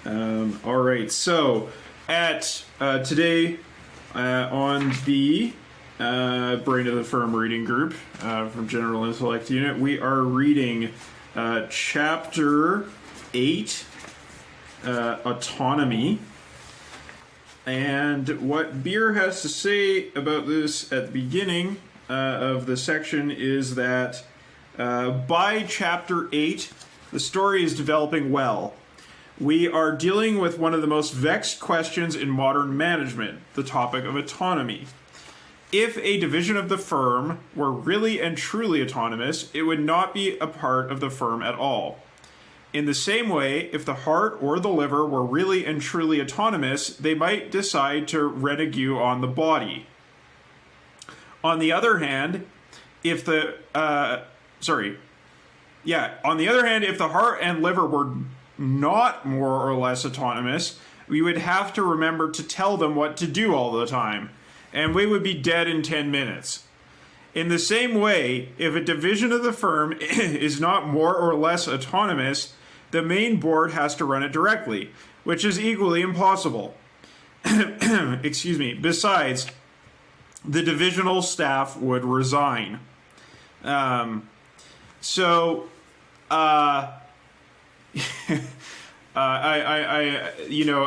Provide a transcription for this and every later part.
All right, so at today on the Brain of the Firm reading group from General Intellect Unit, we are reading Chapter 8, Autonomy. And what Beer has to say about this at the beginning of the section is that by Chapter 8, the story is developing well. We are dealing with one of the most vexed questions in modern management, the topic of autonomy. If a division of the firm were really and truly autonomous, it would not be a part of the firm at all. In the same way, if the heart or the liver were really and truly autonomous, they might decide to renege on the body. On the other hand, if the heart and liver were not more or less autonomous, we would have to remember to tell them what to do all the time, and we would be dead in 10 minutes. In the same way, if a division of the firm is not more or less autonomous, the main board has to run it directly, which is equally impossible. Excuse me. Besides, the divisional staff would resign.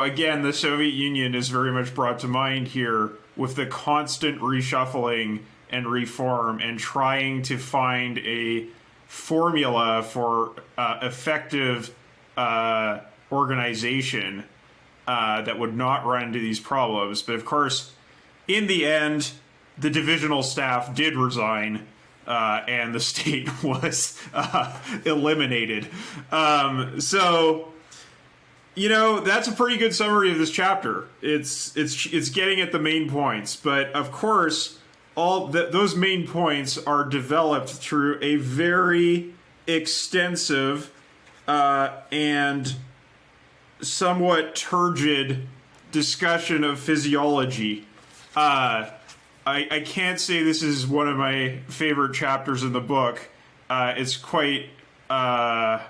Again, the Soviet Union is very much brought to mind here with the constant reshuffling and reform and trying to find a formula for effective organization that would not run into these problems. But of course, in the end, the divisional staff did resign. And the state was eliminated. That's a pretty good summary of this chapter. It's getting at the main points, but of course, those main points are developed through a very extensive and somewhat turgid discussion of physiology. I can't say this is one of my favorite chapters in the book. It's quite, I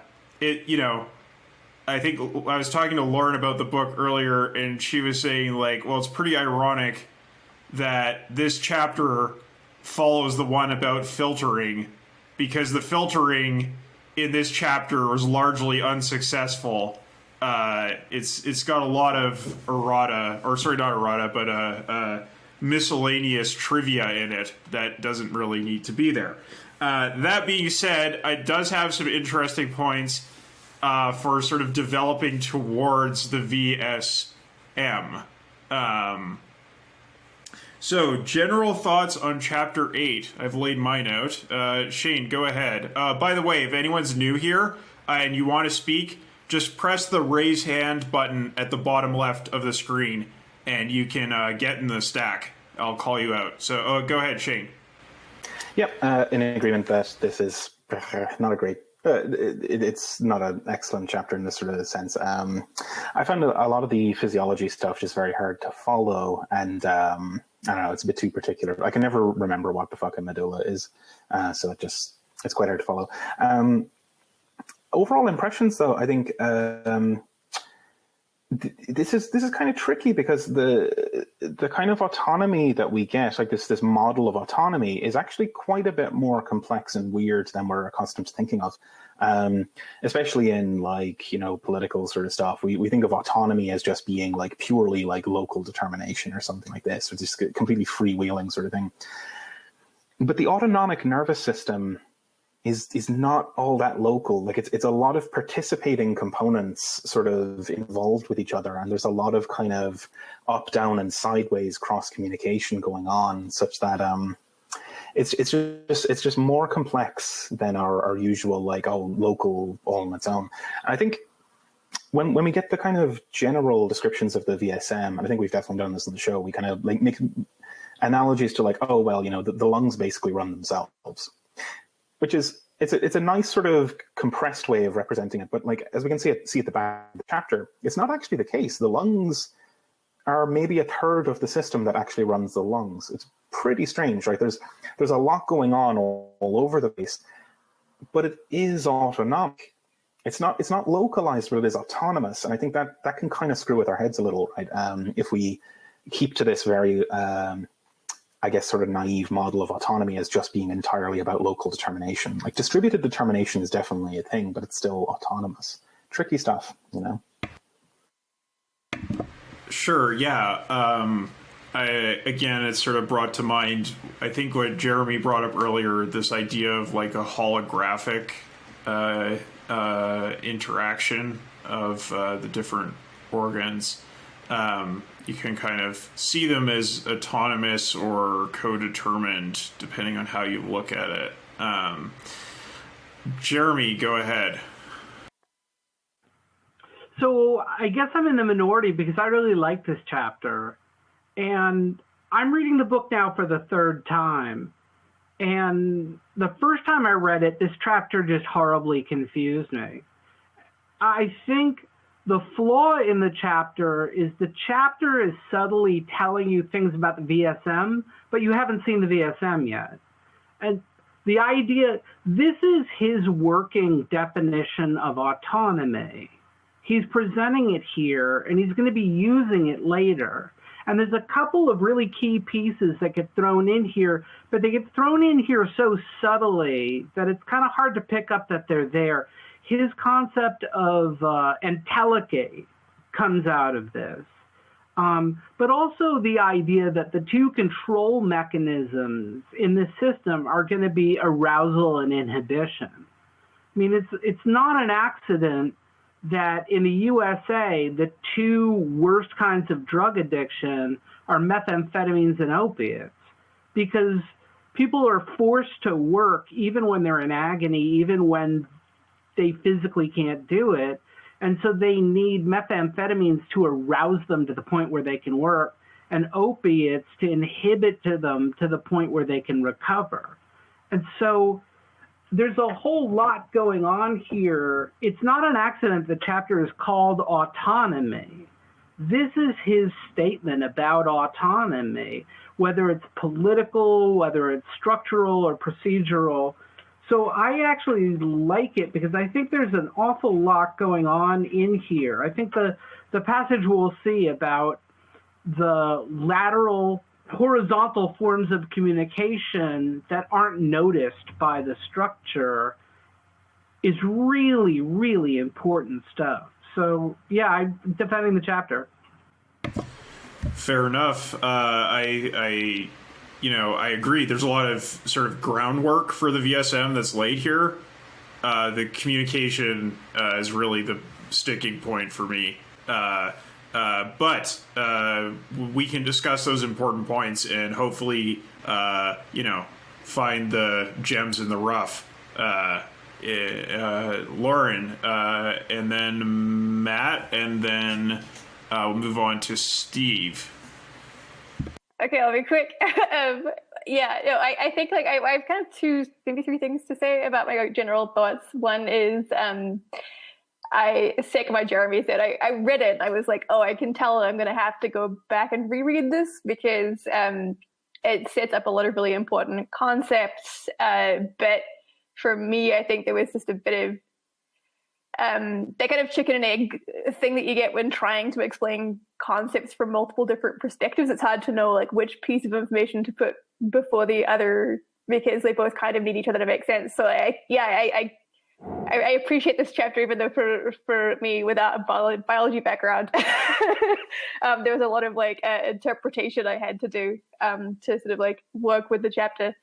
think I was talking to Lauren about the book earlier, and she was saying, it's pretty ironic that this chapter follows the one about filtering, because the filtering in this chapter was largely unsuccessful. It's got a lot of miscellaneous trivia in it that doesn't really need to be there. That being said, it does have some interesting points for sort of developing towards the VSM. So, general thoughts on Chapter 8. I've laid mine out. Shane, go ahead. By the way, if anyone's new here and you want to speak, just press the raise hand button at the bottom left of the screen, and you can get in the stack. I'll call you out. So go ahead, Shane. Yep, in agreement that this is not a great... it's not an excellent chapter in this sort of sense. I found a lot of the physiology stuff just very hard to follow, and I don't know, it's a bit too particular. I can never remember what the fucking medulla is, so it's quite hard to follow. Overall impressions, though, I think... This is kind of tricky, because the kind of autonomy that we get, like this model of autonomy, is actually quite a bit more complex and weird than we're accustomed to thinking of. Especially in political sort of stuff, we think of autonomy as just being purely local determination or something like this, or just completely freewheeling sort of thing. But the autonomic nervous system is not all that local. It's a lot of participating components sort of involved with each other, and there's a lot of kind of up, down, and sideways cross communication going on, such that it's just more complex than our usual local all on its own. And I think when we get the kind of general descriptions of the VSM, and I think we've definitely done this on the show, we kind of make analogies to the lungs basically run themselves. Which is, it's a nice sort of compressed way of representing it. But as we can see at the back of the chapter, it's not actually the case. The lungs are maybe a third of the system that actually runs the lungs. It's pretty strange, right? There's a lot going on all over the place, but it is autonomic. it's not localized, but it is autonomous, and I think that can kind of screw with our heads a little, right? If we keep to this very I guess, sort of naive model of autonomy as just being entirely about local determination. Like, distributed determination is definitely a thing, but it's still autonomous. Tricky stuff, you know? Sure, yeah. Again, it's sort of brought to mind, I think, what Jeremy brought up earlier, this idea of like a holographic interaction of the different organs. You can kind of see them as autonomous or co-determined, depending on how you look at it. Jeremy, go ahead. So I guess I'm in the minority because I really like this chapter. And I'm reading the book now for the third time. And the first time I read it, this chapter just horribly confused me. I think the flaw in the chapter is subtly telling you things about the VSM, but you haven't seen the VSM yet. And the idea, this is his working definition of autonomy. He's presenting it here, and he's going to be using it later. And there's a couple of really key pieces that get thrown in here, but they get thrown in here so subtly that it's kind of hard to pick up that they're there. His concept of entelechy comes out of this, but also the idea that the two control mechanisms in this system are going to be arousal and inhibition. I mean, it's not an accident that in the USA, the two worst kinds of drug addiction are methamphetamines and opiates, because people are forced to work even when they're in agony, even when they physically can't do it. And so they need methamphetamines to arouse them to the point where they can work, and opiates to inhibit to them to the point where they can recover. And so there's a whole lot going on here. It's not an accident the chapter is called Autonomy. This is his statement about autonomy, whether it's political, whether it's structural or procedural. So I actually like it because I think there's an awful lot going on in here. I think the passage we'll see about the lateral, horizontal forms of communication that aren't noticed by the structure is really, really important stuff. So yeah, I'm defending the chapter. Fair enough. I agree. There's a lot of sort of groundwork for the VSM that's laid here. The communication is really the sticking point for me. But we can discuss those important points and hopefully, find the gems in the rough. Lauren, and then Matt, and then we'll move on to Steve. Okay, I'll be quick. I think I've kind of maybe three things to say about my general thoughts. One is I second what Jeremy said. I read it and I was like, oh, I can tell I'm going to have to go back and reread this because it sets up a lot of really important concepts. But for me, I think there was just a bit of that kind of chicken and egg thing that you get when trying to explain concepts from multiple different perspectives. It's hard to know like which piece of information to put before the other because they both kind of need each other to make sense. So I appreciate this chapter, even though for me without a biology background, there was a lot of like interpretation I had to do to sort of like work with the chapter.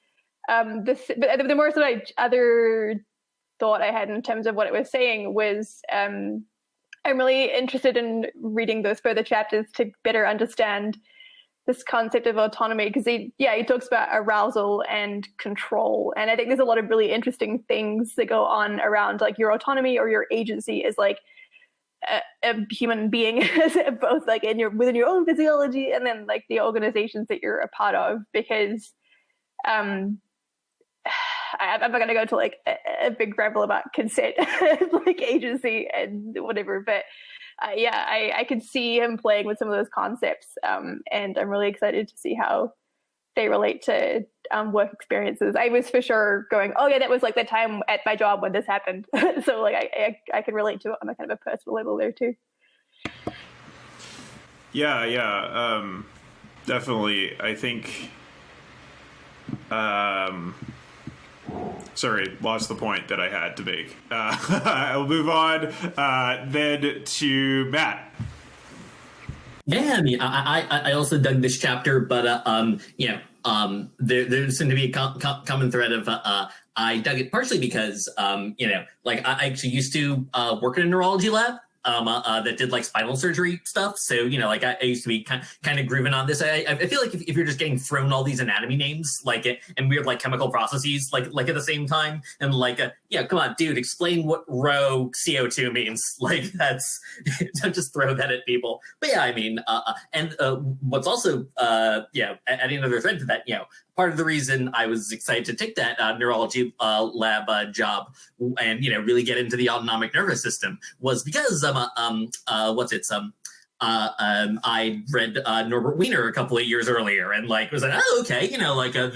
But the more sort of other thought I had in terms of what it was saying was I'm really interested in reading those further chapters to better understand this concept of autonomy, because he talks about arousal and control, and I think there's a lot of really interesting things that go on around like your autonomy or your agency as like a human being, both like within your own physiology and then like the organizations that you're a part of, because I'm not going to go to like a big ramble about consent, like agency and whatever, but I could see him playing with some of those concepts, and I'm really excited to see how they relate to work experiences. I was for sure going, oh yeah, that was like the time at my job when this happened. So like I can relate to it on a kind of a personal level there too. Yeah, definitely. I think. Sorry, lost the point that I had to make. I'll move on then to Matt. Yeah, I mean, I also dug this chapter, but there seemed to be a common thread of I dug it partially because like I actually used to work in a neurology lab. That did like spinal surgery stuff. So, like I used to be kind of grooving on this. I feel like if you're just getting thrown all these anatomy names, like and weird like chemical processes, like at the same time, and like, come on, dude, explain what rho CO2 means. Like that's, don't just throw that at people. But yeah, I mean, what's also, adding another thread to that, part of the reason I was excited to take that neurology lab job and really get into the autonomic nervous system was because I read Norbert Wiener a couple of years earlier and like was like, oh okay,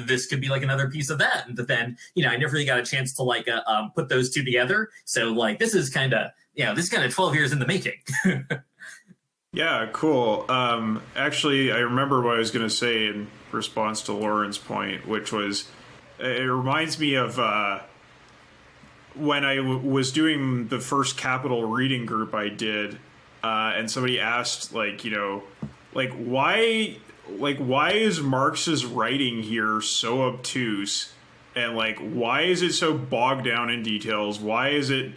this could be like another piece of that, and then I never really got a chance to like put those two together. So like this is kind of 12 years in the making. Yeah, cool. Actually, I remember what I was going to say in response to Lauren's point, which was, it reminds me of when I was doing the first Capital reading group I did, and somebody asked, why is Marx's writing here so obtuse, and why is it so bogged down in details? Why is it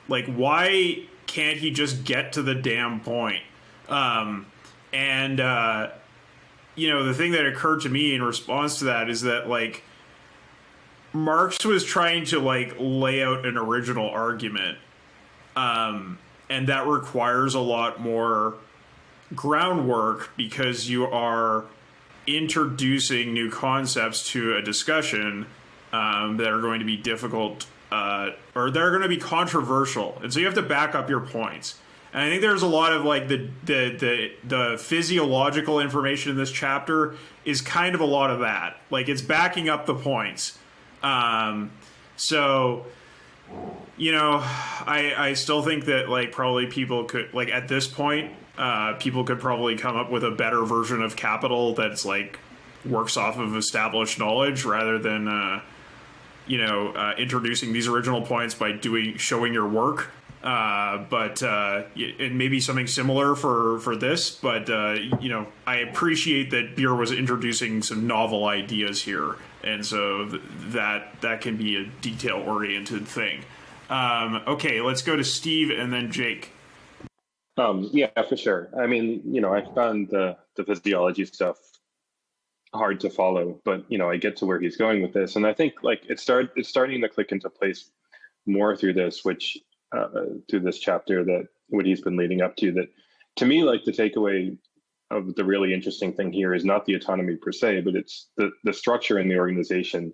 why can't he just get to the damn point? The thing that occurred to me in response to that is that Marx was trying to lay out an original argument, and that requires a lot more groundwork because you are introducing new concepts to a discussion that are going to be difficult or that are going to be controversial, and so you have to back up your points. And I think there's a lot of the physiological information in this chapter is kind of a lot of that. It's backing up the points. I still think that probably people could at this point, people could probably come up with a better version of Capital that's works off of established knowledge rather than introducing these original points by showing your work. And maybe something similar for this, but I appreciate that Beer was introducing some novel ideas here, and so that can be a detail-oriented thing. Okay, let's go to Steve and then Jake. Yeah, for sure. I mean, I found the physiology stuff hard to follow, but I get to where he's going with this, and I think it's starting to click into place more through this, through this chapter, that what he's been leading up to, that to me, the takeaway of the really interesting thing here is not the autonomy per se, but it's the structure in the organization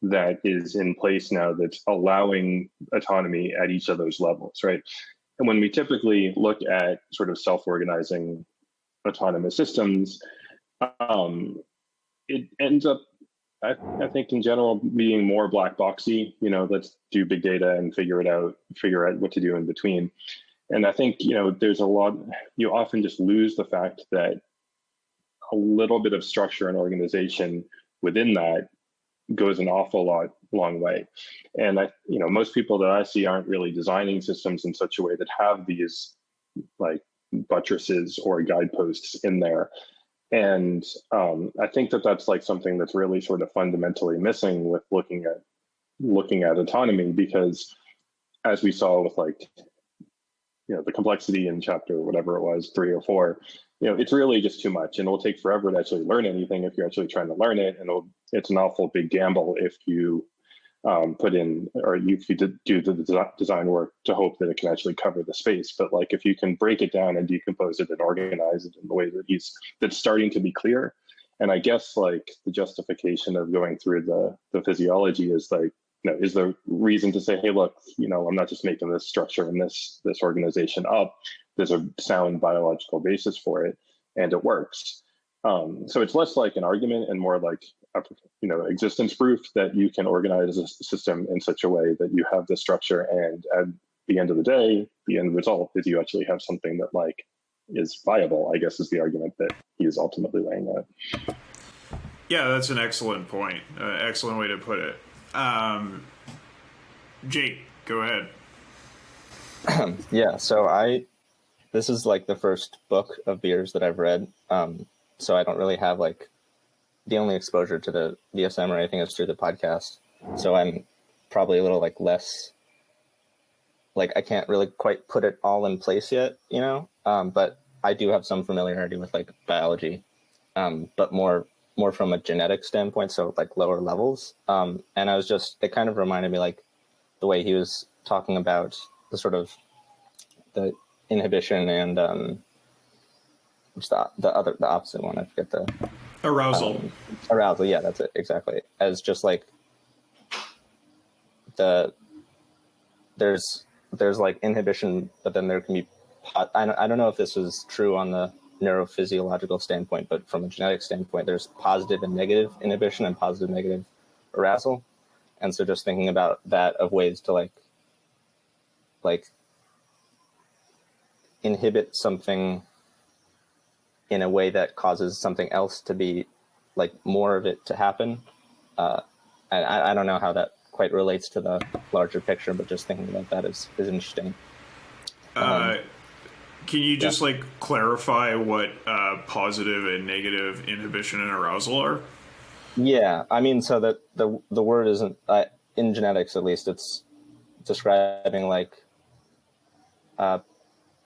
that is in place now that's allowing autonomy at each of those levels, right? And when we typically look at sort of self-organizing autonomous systems, it ends up, I think in general, being more black boxy, let's do big data and figure out what to do in between. And I think, there's a lot, you often just lose the fact that a little bit of structure and organization within that goes an long way. And most people that I see aren't really designing systems in such a way that have these buttresses or guideposts in there. And I think that's something that's really sort of fundamentally missing with looking at autonomy, because as we saw with the complexity in chapter, whatever it was, 3 or 4, it's really just too much, and it'll take forever to actually learn anything if you're actually trying to learn it. And it's an awful big gamble if you put in, or you could do the design work to hope that it can actually cover the space. But if you can break it down and decompose it and organize it in the way that that's starting to be clear. And I guess the justification of going through the physiology is is the reason to say, hey, look, I'm not just making this structure and this organization up. There's a sound biological basis for it, and it works. So it's less like an argument and more like existence proof that you can organize a system in such a way that you have the structure, and at the end of the day, the end result is you actually have something that like is viable, I guess, is the argument that he is ultimately laying out. Yeah, that's an excellent point. Excellent way to put it. Jake, go ahead. Yeah, so this is like the first book of Beers that I've read. So I don't really have like the only exposure to the DSM or anything is through the podcast. So I'm probably a little like less, like I can't really quite put it all in place yet, but I do have some familiarity with like biology, but more from a genetic standpoint. So like lower levels. And it kind of reminded me like the way he was talking about the sort of the inhibition and what's the opposite one? I forget the arousal. Arousal, yeah, that's it exactly. As just like there's like inhibition, but then there can be. I don't know if this is true on the neurophysiological standpoint, but from a genetic standpoint, there's positive and negative inhibition and positive and negative arousal, and so just thinking about that of ways to like inhibit something in a way that causes something else to be like more of it to happen. And I don't know how that quite relates to the larger picture, but just thinking about that is interesting. Can you just like clarify what positive and negative inhibition and arousal are? Yeah, I mean, so that the word isn't in genetics, at least, it's describing like a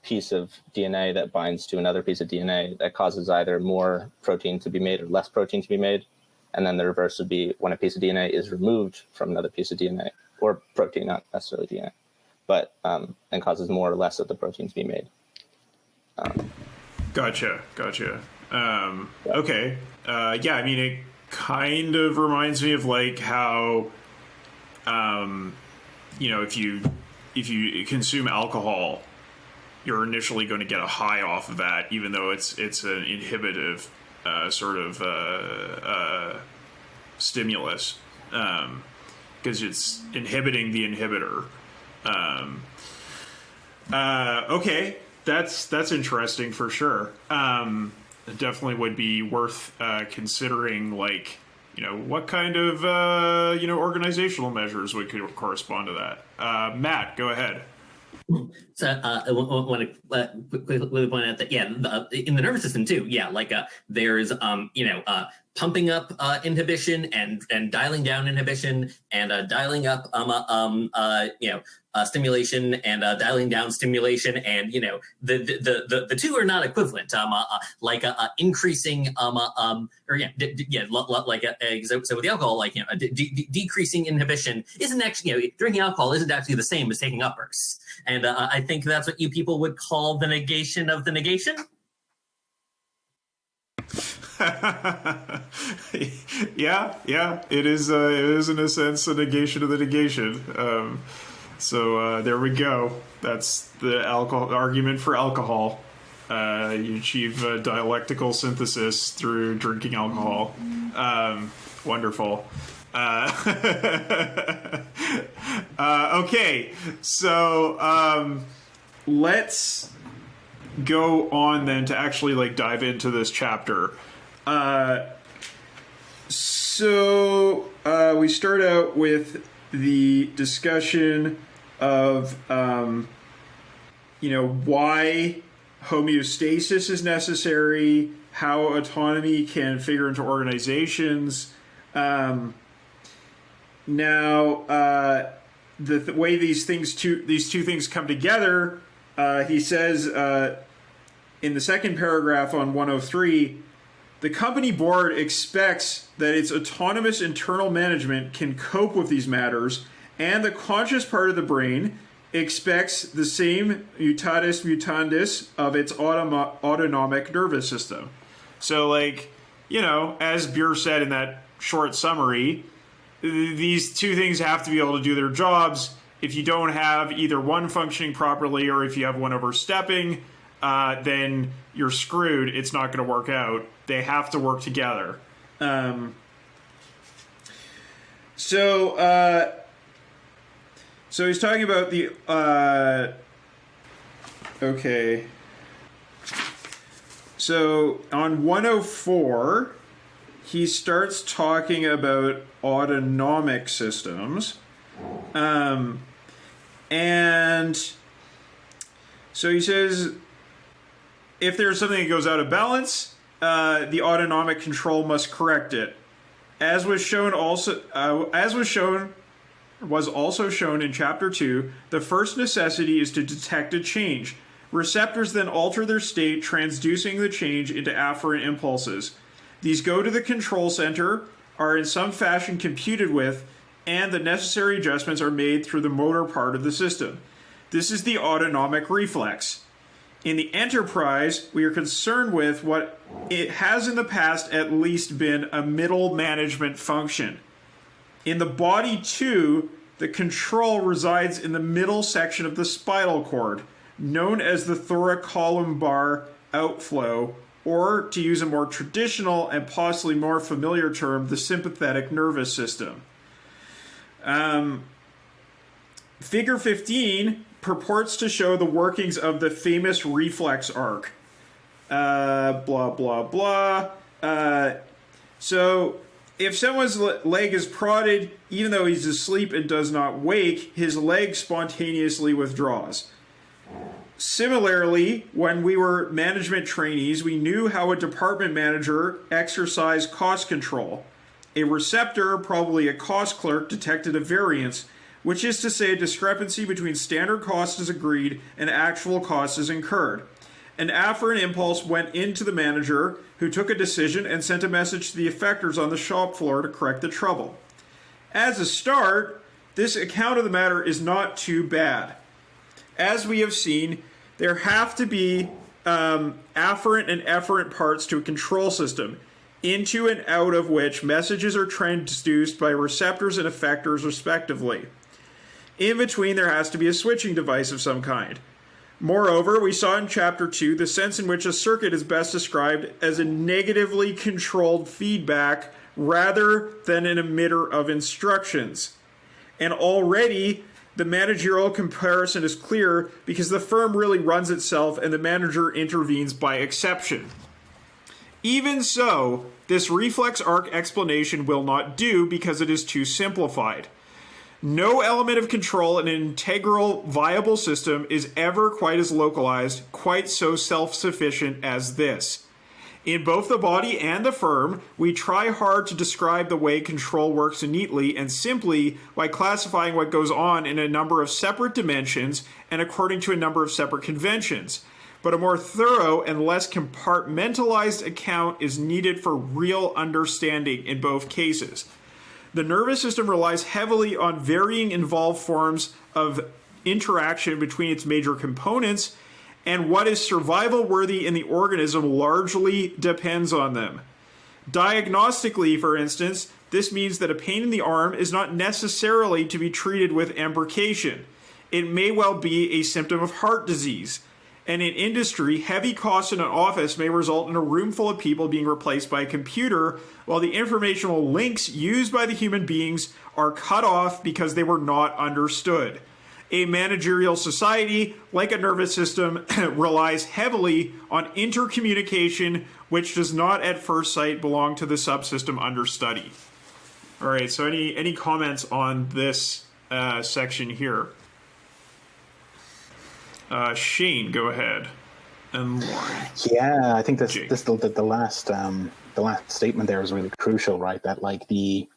piece of DNA that binds to another piece of DNA that causes either more protein to be made or less protein to be made. And then the reverse would be when a piece of DNA is removed from another piece of DNA, or protein, not necessarily DNA, but and causes more or less of the protein to be made. Gotcha. Okay. Yeah, I mean, it kind of reminds me of like how, if you consume alcohol, you're initially going to get a high off of that, even though it's an inhibitive sort of stimulus, because it's inhibiting the inhibitor. Okay, that's interesting for sure. It definitely would be worth considering, like, what kind of organizational measures would correspond to that. Matt, go ahead. So I want to quickly point out that in the nervous system too, there's pumping up inhibition and dialing down inhibition and dialing up stimulation and dialing down stimulation, and the two are not equivalent. Increasing so with the alcohol, decreasing inhibition isn't actually drinking alcohol isn't actually the same as taking uppers, and I think that's what you people would call the negation of the negation. yeah, it is in a sense a negation of the negation. So there we go. That's the alcohol argument for alcohol. You achieve dialectical synthesis through drinking alcohol. Wonderful. Okay, so let's go on then to actually dive into this chapter. So we start out with the discussion of why homeostasis is necessary, how autonomy can figure into organizations. Now, the way these two things come together, he says in the second paragraph on 103, the company board expects that its autonomous internal management can cope with these matters, and the conscious part of the brain expects the same mutatis mutandis of its autonomic nervous system. So, as Beer said in that short summary, these two things have to be able to do their jobs. If you don't have either one functioning properly, or if you have one overstepping, then you're screwed. It's not going to work out. They have to work together. So he's talking about the okay. So on 104, he starts talking about autonomic systems, and so he says if there's something that goes out of balance, the autonomic control must correct it. As was also shown in Chapter 2, the first necessity is to detect a change. Receptors then alter their state, transducing the change into afferent impulses. These go to the control center, are in some fashion computed with, and the necessary adjustments are made through the motor part of the system. This is the autonomic reflex. In the enterprise, we are concerned with what it has in the past at least been a middle management function. In the body, too, the control resides in the middle section of the spinal cord, known as the thoracolumbar outflow, or, to use a more traditional and possibly more familiar term, the sympathetic nervous system. Figure 15 purports to show the workings of the famous reflex arc. Blah, blah, blah. So, if someone's leg is prodded, even though he's asleep and does not wake, his leg spontaneously withdraws. Similarly, when we were management trainees, we knew how a department manager exercised cost control. A receptor, probably a cost clerk, detected a variance, which is to say a discrepancy between standard cost as agreed and actual cost as incurred. An afferent impulse went into the manager, who took a decision and sent a message to the effectors on the shop floor to correct the trouble. As a start, this account of the matter is not too bad. As we have seen, there have to be afferent and efferent parts to a control system, into and out of which messages are transduced by receptors and effectors respectively. In between, there has to be a switching device of some kind. Moreover, we saw in Chapter 2 the sense in which a circuit is best described as a negatively controlled feedback rather than an emitter of instructions. And already, the managerial comparison is clear because the firm really runs itself and the manager intervenes by exception. Even so, this reflex arc explanation will not do because it is too simplified. No element of control in an integral, viable system is ever quite as localized, quite so self-sufficient as this. In both the body and the firm, we try hard to describe the way control works neatly and simply by classifying what goes on in a number of separate dimensions and according to a number of separate conventions. But a more thorough and less compartmentalized account is needed for real understanding in both cases. The nervous system relies heavily on varying involved forms of interaction between its major components, and what is survival worthy in the organism largely depends on them. Diagnostically, for instance, this means that a pain in the arm is not necessarily to be treated with embrocation. It may well be a symptom of heart disease. And in industry, heavy costs in an office may result in a room full of people being replaced by a computer, while the informational links used by the human beings are cut off because they were not understood. A managerial society, like a nervous system, relies heavily on intercommunication, which does not at first sight belong to the subsystem under study. All right, so any comments on this section here? Shane, go ahead. And Lauren. Yeah, I think the last statement there is really crucial, right? That like the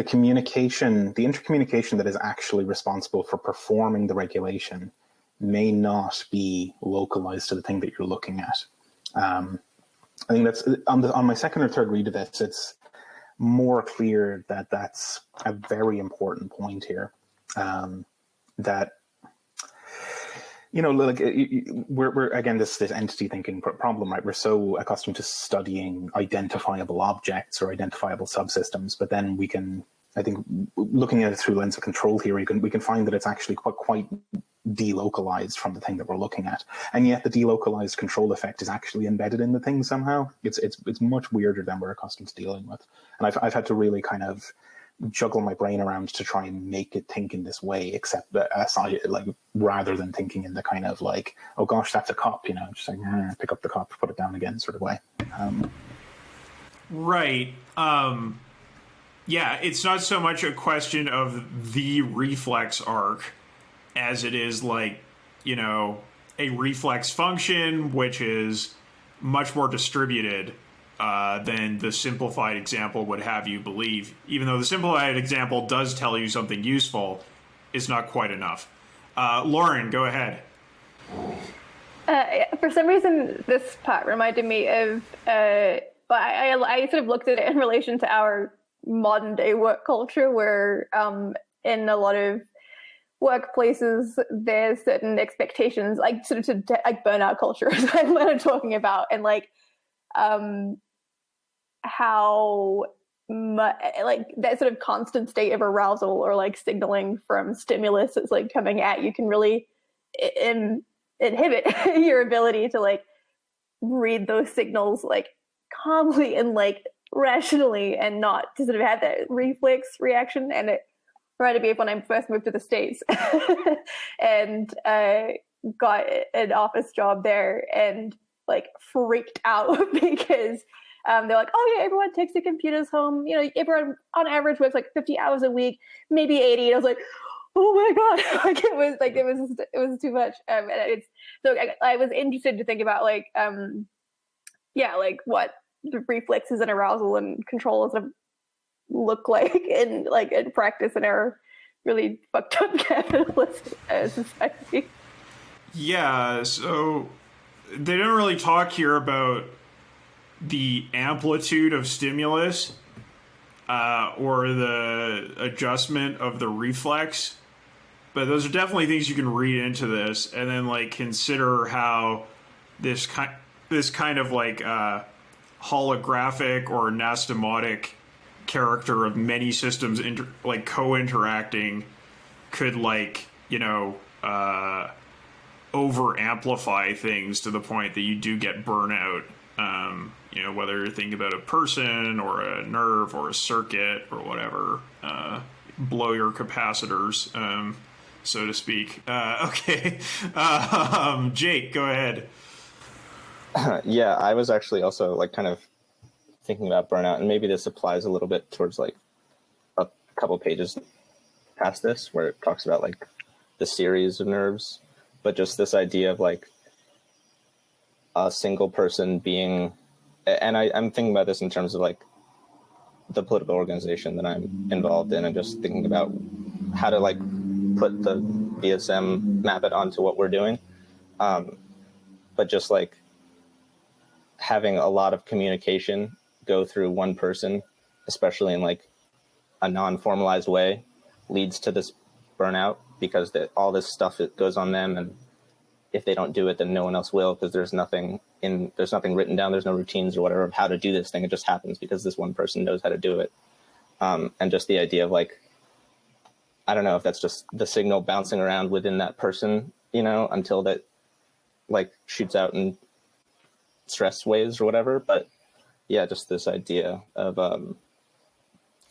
communication, the intercommunication that is actually responsible for performing the regulation may not be localized to the thing that you're looking at. I think that's on my second or third read of this, it's more clear that that's a very important point here. That, you know, like we're again this entity thinking problem, right? We're so accustomed to studying identifiable objects or identifiable subsystems, but then we can, I think, looking at it through the lens of control theory, we can find that it's actually quite delocalized from the thing that we're looking at, and yet the delocalized control effect is actually embedded in the thing somehow. It's much weirder than we're accustomed to dealing with, and I've had to really kind of juggle my brain around to try and make it think in this way, except that aside, like, rather than thinking in the kind of like, oh gosh, that's a cup, you know, just like pick up the cup, put it down again sort of way. Right. Yeah, it's not so much a question of the reflex arc as it is like, you know, a reflex function, which is much more distributed than the simplified example would have you believe. Even though the simplified example does tell you something useful, it's not quite enough. Lauren, go ahead. For some reason, this part reminded me of, I sort of looked at it in relation to our modern day work culture, where in a lot of workplaces, there's certain expectations, like sort of like burnout culture is what I'm talking about, and like how like that sort of constant state of arousal or like signaling from stimulus that's like coming at you can really inhibit your ability to like read those signals like calmly and like rationally, and not to sort of have that reflex reaction. And it reminded me of when I first moved to the States and got an office job there, and like freaked out because they're like, oh yeah, everyone takes their computers home. You know, everyone on average works like 50 hours a week, maybe 80. And I was like, oh my god, like it was too much. And it's so I was interested to think about like like what the reflexes and arousal and control sort of look like in practice in our really fucked up capitalist society. Yeah, so they didn't really talk here about the amplitude of stimulus or the adjustment of the reflex, but those are definitely things you can read into this, and then like consider how this kind of like holographic or anastomotic character of many systems like co-interacting could like, you know, over amplify things to the point that you do get burnout. You know, whether you're thinking about a person or a nerve or a circuit or whatever, blow your capacitors, so to speak. Okay. Jake, go ahead. Yeah, I was actually also like kind of thinking about burnout, and maybe this applies a little bit towards like a couple pages past this, where it talks about like the series of nerves, but just this idea of like a single person being, and I'm thinking about this in terms of like the political organization that I'm involved in, and just thinking about how to like put the BSM, map it onto what we're doing, but just like having a lot of communication go through one person, especially in like a non-formalized way, leads to this burnout, because all this stuff that goes on them, and if they don't do it, then no one else will, because there's nothing written down, there's no routines or whatever of how to do this thing. It just happens because this one person knows how to do it. And just the idea of like, I don't know if that's just the signal bouncing around within that person, you know, until that like shoots out in stress waves or whatever. But yeah, just this idea of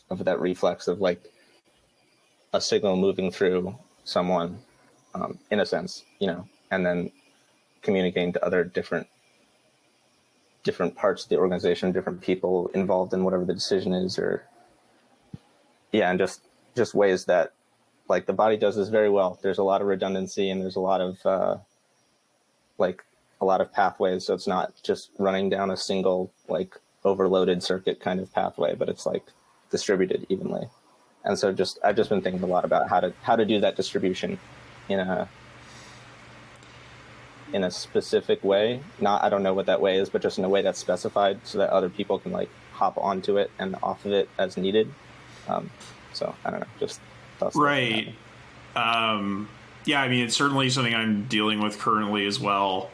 that reflex of like a signal moving through someone, in a sense, you know, and then communicating to other different parts of the organization, different people involved in whatever the decision is, or and just ways that like the body does this very well. There's a lot of redundancy, and there's a lot of pathways, so it's not just running down a single like overloaded circuit kind of pathway, but it's like distributed evenly. And so I've just been thinking a lot about how to do that distribution in a specific way. I don't know what that way is, but just in a way that's specified so that other people can like hop onto it and off of it as needed. So I don't know, just thoughts. Right. Yeah, I mean, it's certainly something I'm dealing with currently as well,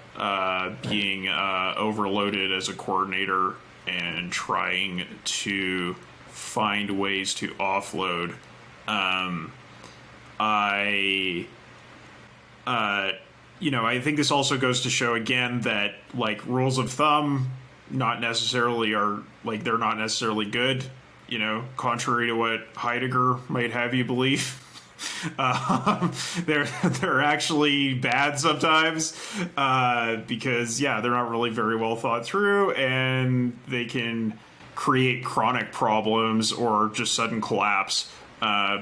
being overloaded as a coordinator and trying to find ways to offload. I think this also goes to show again that like rules of thumb they're not necessarily good. contrary to what Heidegger might have you believe. They're actually bad sometimes because they're not really very well thought through, and they can create chronic problems or just sudden collapse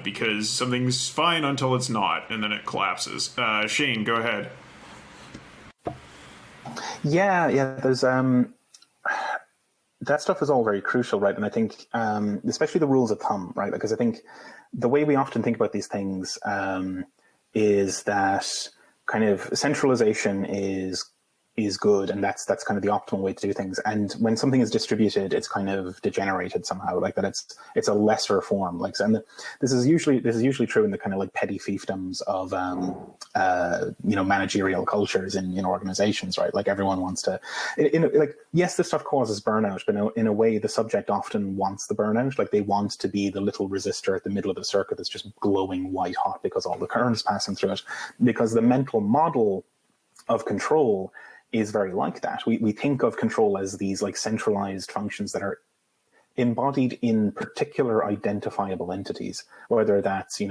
because something's fine until it's not, and then it collapses. Shane, go ahead. Yeah. There's that stuff is all very crucial, right? And I think, especially the rules of thumb, right? Because I think the way we often think about these things is that kind of centralization is good, and that's kind of the optimal way to do things. And when something is distributed, it's kind of degenerated somehow, like that. It's a lesser form, like. And this is usually true in the kind of like petty fiefdoms of managerial cultures in organizations, right? Like everyone wants to, like, yes, this stuff causes burnout, but in a way, the subject often wants the burnout. Like they want to be the little resistor at the middle of the circuit that's just glowing white hot because all the current is passing through it. Because the mental model of control is very like that. We think of control as these like centralized functions that are embodied in particular identifiable entities, whether that's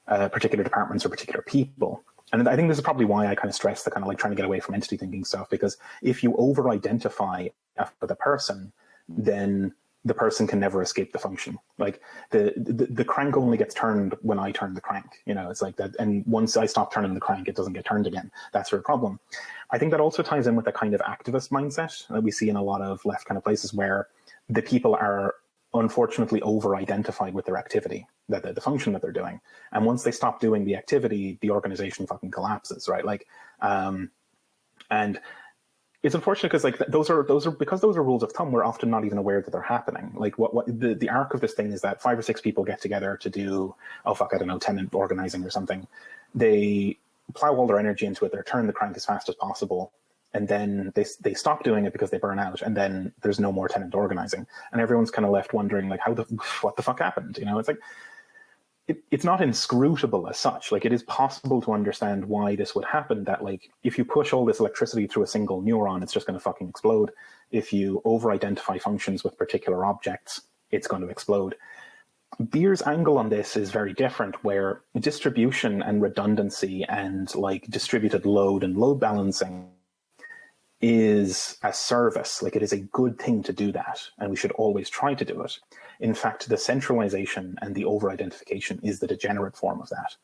particular departments or particular people. And I think this is probably why I kind of stress the kind of like trying to get away from entity thinking stuff, because if you over-identify the person, then the person can never escape the function. Like the crank only gets turned when I turn the crank. It's like that. And once I stop turning the crank, it doesn't get turned again. That's your problem. I think that also ties in with the kind of activist mindset that we see in a lot of left kind of places where the people are unfortunately over-identified with their activity, that the function that they're doing. And once they stop doing the activity, the organization fucking collapses, right? Like, and it's unfortunate because like those are because those are rules of thumb. We're often not even aware that they're happening. Like what the arc of this thing is that 5 or 6 people get together to do tenant organizing or something. They plow all their energy into it. They turn the crank as fast as possible, and then they stop doing it because they burn out. And then there's no more tenant organizing, and everyone's kind of left wondering like what the fuck happened. It's like. It's not inscrutable as such. Like it is possible to understand why this would happen, that like if you push all this electricity through a single neuron, it's just going to fucking explode. If you over-identify functions with particular objects, it's going to explode. Beer's angle on this is very different, where distribution and redundancy and like distributed load and load balancing is a service. Like it is a good thing to do that, and we should always try to do it. In fact, the centralization and the over-identification is the degenerate form of that,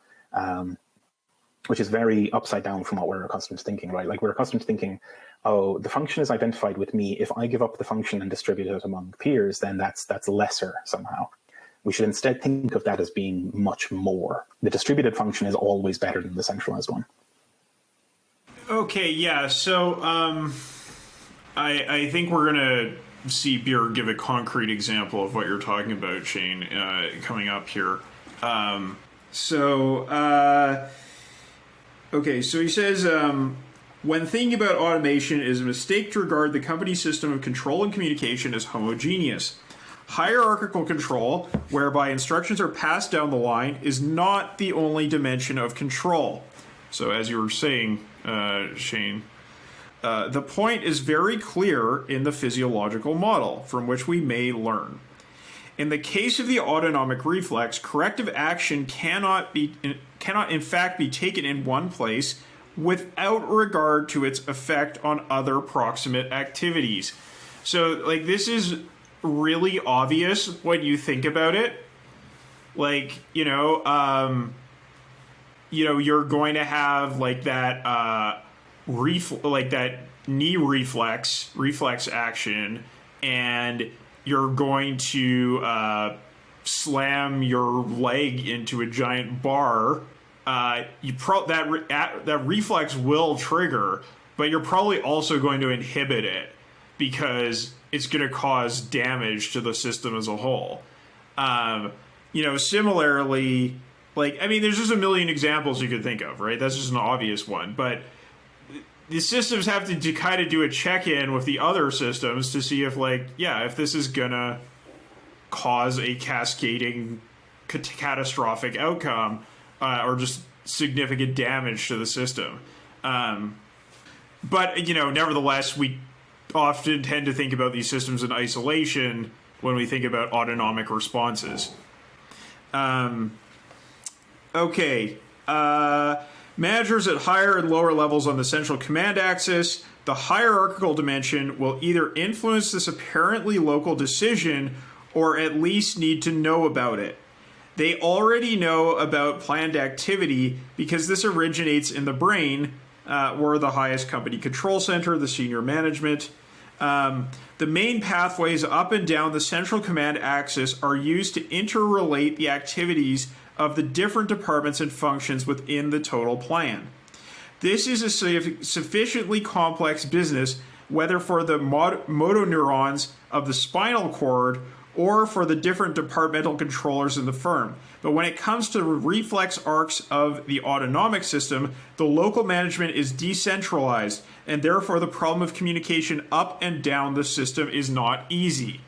which is very upside down from what we're accustomed to thinking, right? Like we're accustomed to thinking, oh, the function is identified with me. If I give up the function and distribute it among peers, then that's lesser somehow. We should instead think of that as being much more. The distributed function is always better than the centralized one. Okay, yeah. So I think we're gonna see Beer give a concrete example of what you're talking about, Shane, coming up here. Okay, so he says, when thinking about automation, it is a mistake to regard the company system of control and communication as homogeneous. Hierarchical control, whereby instructions are passed down the line, is not the only dimension of control. So as you were saying, Shane, the point is very clear in the physiological model from which we may learn. In the case of the autonomic reflex, corrective action cannot in fact be taken in one place without regard to its effect on other proximate activities. So, like, this is really obvious when you think about it. Like, you're going to have like that that knee reflex action, and you're going to slam your leg into a giant bar. That reflex will trigger, but you're probably also going to inhibit it because it's going to cause damage to the system as a whole. Similarly, there's just a million examples you could think of, right? That's just an obvious one, but the systems have to kind of do a check-in with the other systems to see if, if this is gonna cause a cascading catastrophic outcome or just significant damage to the system. But, nevertheless, we often tend to think about these systems in isolation when we think about autonomic responses. Okay. Managers at higher and lower levels on the central command axis, the hierarchical dimension will either influence this apparently local decision or at least need to know about it. They already know about planned activity because this originates in the brain, or the highest company control center, the senior management. The main pathways up and down the central command axis are used to interrelate the activities of the different departments and functions within the total plan. This is a sufficiently complex business, whether for the motoneurons of the spinal cord or for the different departmental controllers in the firm. But when it comes to reflex arcs of the autonomic system, the local management is decentralized, and therefore the problem of communication up and down the system is not easy.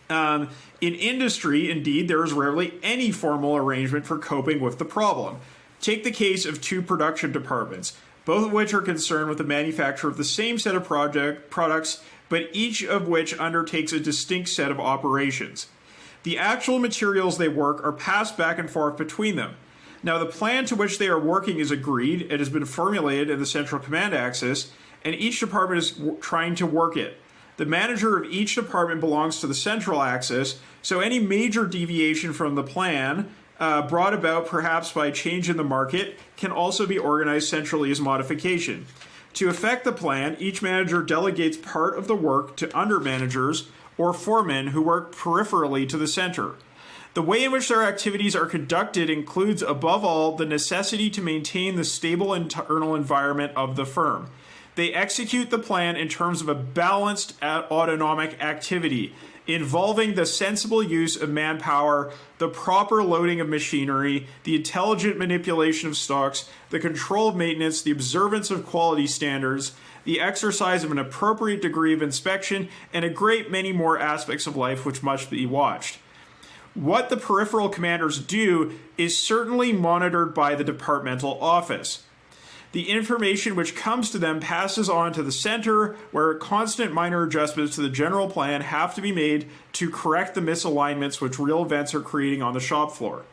In industry, indeed, there is rarely any formal arrangement for coping with the problem. Take the case of two production departments, both of which are concerned with the manufacture of the same set of products, but each of which undertakes a distinct set of operations. The actual materials they work are passed back and forth between them. Now, the plan to which they are working is agreed. It has been formulated in the central command axis, and each department is trying to work it. The manager of each department belongs to the central axis, so any major deviation from the plan, brought about perhaps by change in the market, can also be organized centrally as modification. To effect the plan, each manager delegates part of the work to under managers or foremen who work peripherally to the center. The way in which their activities are conducted includes, above all, the necessity to maintain the stable internal environment of the firm. They execute the plan in terms of a balanced autonomic activity, involving the sensible use of manpower, the proper loading of machinery, the intelligent manipulation of stocks, the control of maintenance, the observance of quality standards, the exercise of an appropriate degree of inspection, and a great many more aspects of life which must be watched. What the peripheral commanders do is certainly monitored by the departmental office. The information which comes to them passes on to the center, where constant minor adjustments to the general plan have to be made to correct the misalignments which real events are creating on the shop floor.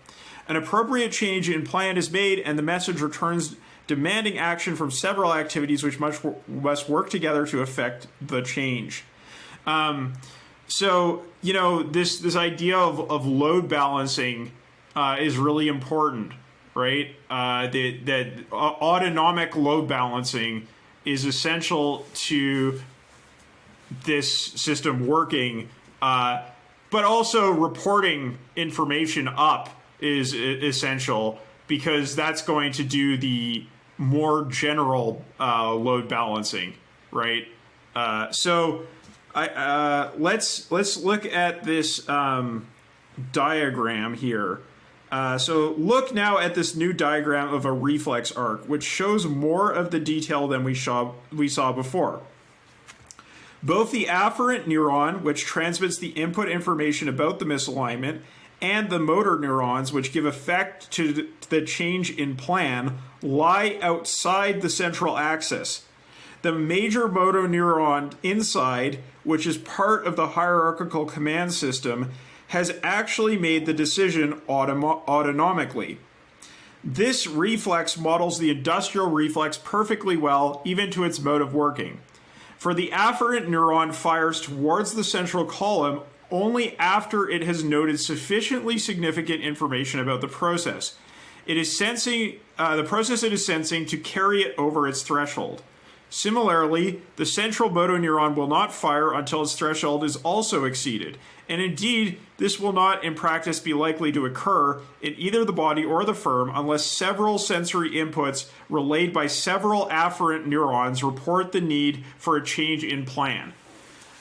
An appropriate change in plan is made, and the message returns demanding action from several activities which must work together to effect the change. So, this idea of load balancing is really important. Right? That autonomic load balancing is essential to this system working, but also reporting information up is essential because that's going to do the more general load balancing, right? So let's look at this diagram here. So look now at this new diagram of a reflex arc, which shows more of the detail than we saw before. Both the afferent neuron, which transmits the input information about the misalignment, and the motor neurons, which give effect to the change in plan, lie outside the central axis. The major motor neuron inside, which is part of the hierarchical command system, has actually made the decision autonomically. This reflex models the industrial reflex perfectly well, even to its mode of working. For the afferent neuron fires towards the central column only after it has noted sufficiently significant information about the process. It is sensing the process it is sensing to carry it over its threshold. Similarly, the central motoneuron will not fire until its threshold is also exceeded. And indeed, this will not in practice be likely to occur in either the body or the firm unless several sensory inputs relayed by several afferent neurons report the need for a change in plan.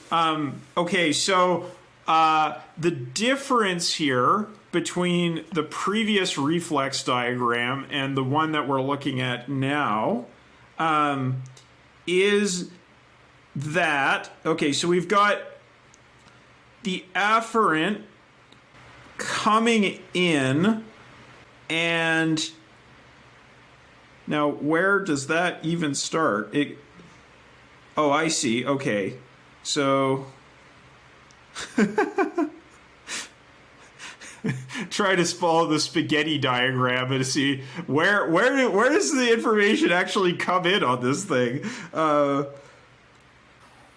So the difference here between the previous reflex diagram and the one that we're looking at now is that, so we've got the afferent coming in, and now where does that even start? I see. Okay, so Try to follow the spaghetti diagram and see where does the information actually come in on this thing.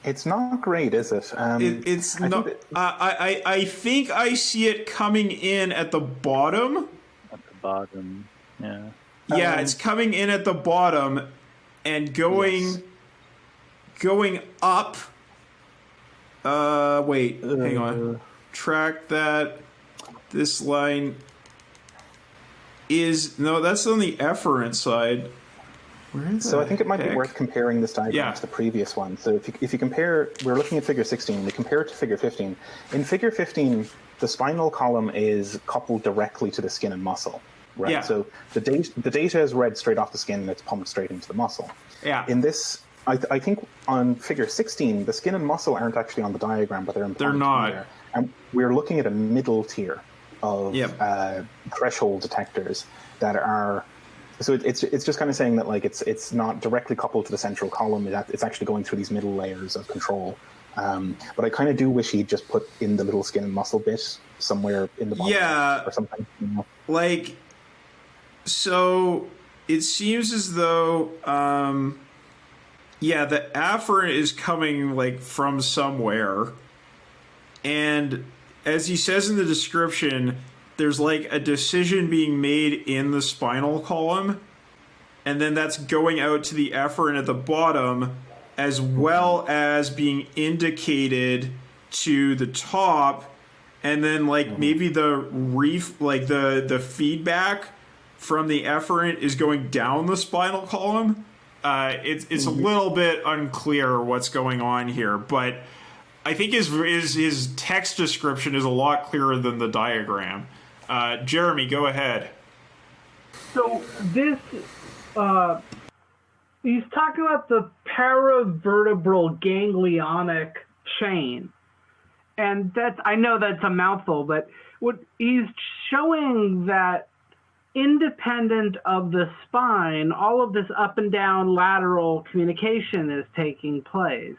It's not great, is it? It's not. I think I see it coming in at the bottom. At the bottom, yeah. Yeah, it's coming in at the bottom and going up. Wait, hang on. Track that. This line is that's on the efferent side. So I think it might be worth comparing this diagram to the previous one. So if you compare, we're looking at figure 16, we compare it to figure 15. In figure 15, the spinal column is coupled directly to the skin and muscle, right? Yeah. So the data is read straight off the skin and it's pumped straight into the muscle. Yeah. In this, I think on figure 16, the skin and muscle aren't actually on the diagram, but they're not. There. And we're looking at a middle tier of threshold detectors that are. So it's just kind of saying that like it's not directly coupled to the central column. It's actually going through these middle layers of control. But I kind of do wish he'd just put in the little skin and muscle bit somewhere in the bottom or something. You know? Like, so it seems as though the afferent is coming like from somewhere, and as he says in the description, there's like a decision being made in the spinal column, and then that's going out to the efferent at the bottom, as well as being indicated to the top, and then like maybe the feedback from the efferent is going down the spinal column. It's a little bit unclear what's going on here, but I think his text description is a lot clearer than the diagram. Jeremy, go ahead. So this, he's talking about the paravertebral ganglionic chain. And I know that's a mouthful, but what he's showing that independent of the spine, all of this up and down lateral communication is taking place.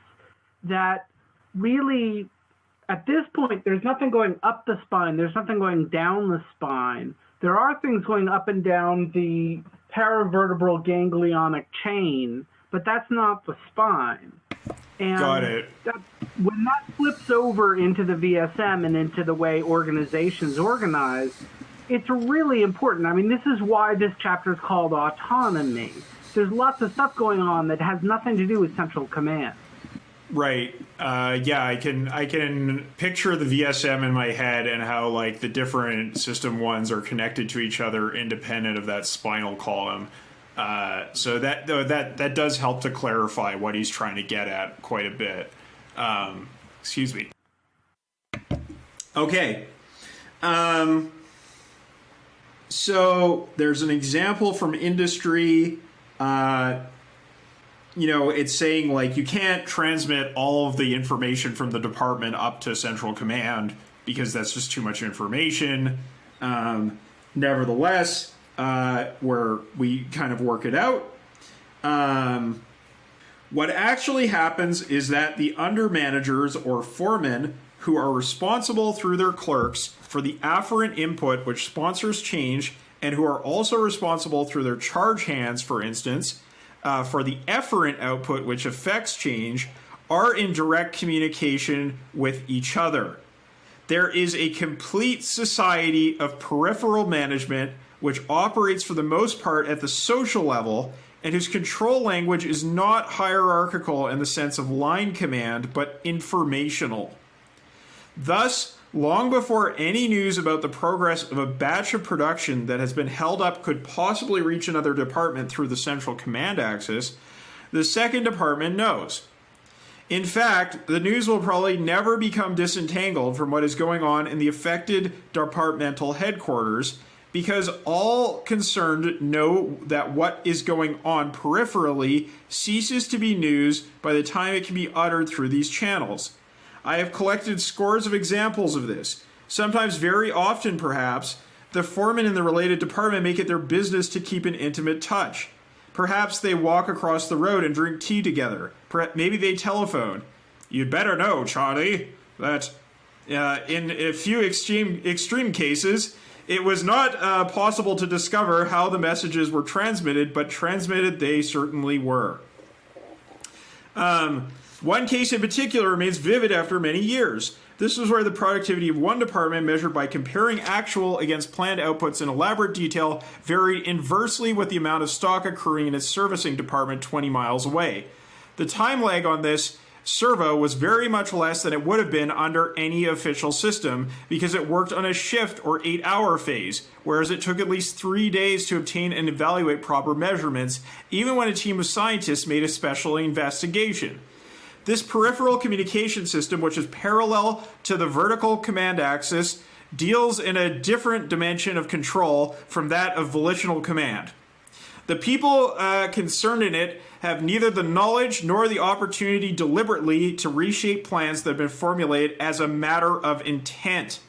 That really, at this point, there's nothing going up the spine. There's nothing going down the spine. There are things going up and down the paravertebral ganglionic chain, but that's not the spine. And got it. When that flips over into the VSM and into the way organizations organize, it's really important. I mean, this is why this chapter is called Autonomy. There's lots of stuff going on that has nothing to do with central command. Right. I can picture the VSM in my head and how like the different system ones are connected to each other independent of that spinal column. So that does help to clarify what he's trying to get at quite a bit. Excuse me. Okay. So there's an example from industry. It's saying like you can't transmit all of the information from the department up to central command because that's just too much information. Nevertheless, where we kind of work it out, what actually happens is that the under managers or foremen who are responsible through their clerks for the afferent input which sponsors change, and who are also responsible through their charge hands, for instance, for the efferent output which affects change, are in direct communication with each other. There is a complete society of peripheral management which operates for the most part at the social level, and whose control language is not hierarchical in the sense of line command, but informational. Thus, long before any news about the progress of a batch of production that has been held up could possibly reach another department through the central command axis, the second department knows. In fact, the news will probably never become disentangled from what is going on in the affected departmental headquarters, because all concerned know that what is going on peripherally ceases to be news by the time it can be uttered through these channels. I have collected scores of examples of this. Sometimes, very often perhaps, the foremen in the related department make it their business to keep an intimate touch. Perhaps they walk across the road and drink tea together. Maybe they telephone. You'd better know, Charlie, that In a few extreme cases, it was not possible to discover how the messages were transmitted, but transmitted they certainly were. One case in particular remains vivid after many years. This was where the productivity of one department, measured by comparing actual against planned outputs in elaborate detail, varied inversely with the amount of stock occurring in its servicing department 20 miles away. The time lag on this servo was very much less than it would have been under any official system because it worked on a shift or 8-hour phase, whereas it took at least 3 days to obtain and evaluate proper measurements, even when a team of scientists made a special investigation. This peripheral communication system, which is parallel to the vertical command axis, deals in a different dimension of control from that of volitional command. The people concerned in it have neither the knowledge nor the opportunity deliberately to reshape plans that have been formulated as a matter of intent.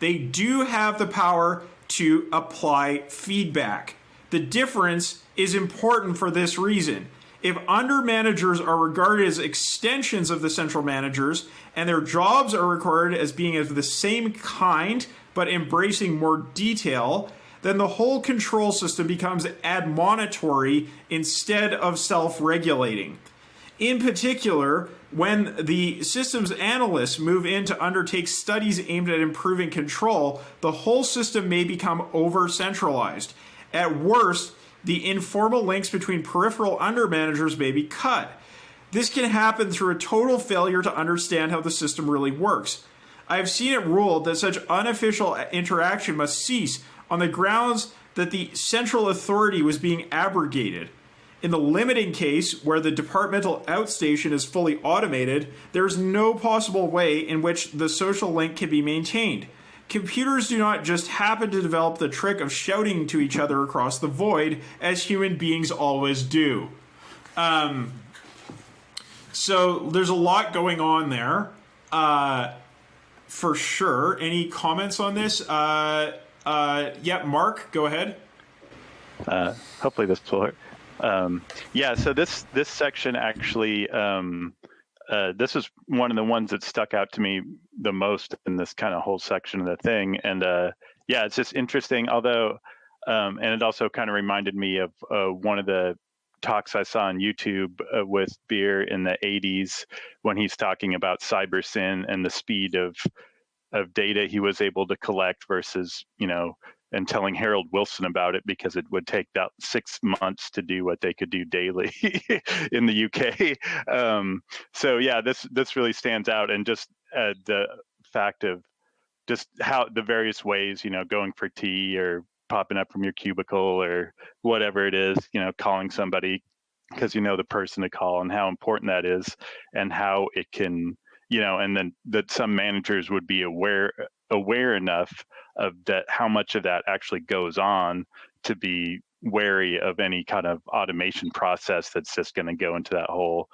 They do have the power to apply feedback. The difference is important for this reason. If under-managers are regarded as extensions of the central managers, and their jobs are regarded as being of the same kind, but embracing more detail, then the whole control system becomes admonitory instead of self-regulating. In particular, when the systems analysts move in to undertake studies aimed at improving control, the whole system may become over-centralized. At worst, the informal links between peripheral under-managers may be cut. This can happen through a total failure to understand how the system really works. I have seen it ruled that such unofficial interaction must cease on the grounds that the central authority was being abrogated. In the limiting case, where the departmental outstation is fully automated, there is no possible way in which the social link can be maintained. Computers do not just happen to develop the trick of shouting to each other across the void, as human beings always do. So there's a lot going on there, for sure. Any comments on this? Yeah, Mark, go ahead. Hopefully this will work. So this section actually, this is one of the ones that stuck out to me the most in this kind of whole section of the thing. And it's just interesting, although, and it also kind of reminded me of one of the talks I saw on YouTube with Beer in the 80s when he's talking about cyber sin and the speed of data he was able to collect versus, and telling Harold Wilson about it because it would take about 6 months to do what they could do daily in the UK. This really stands out, and just the fact of just how the various ways, going for tea or popping up from your cubicle or whatever it is, calling somebody because the person to call, and how important that is, and how it can, and then that some managers would be aware enough of that, how much of that actually goes on, to be wary of any kind of automation process that's just going to go into that whole,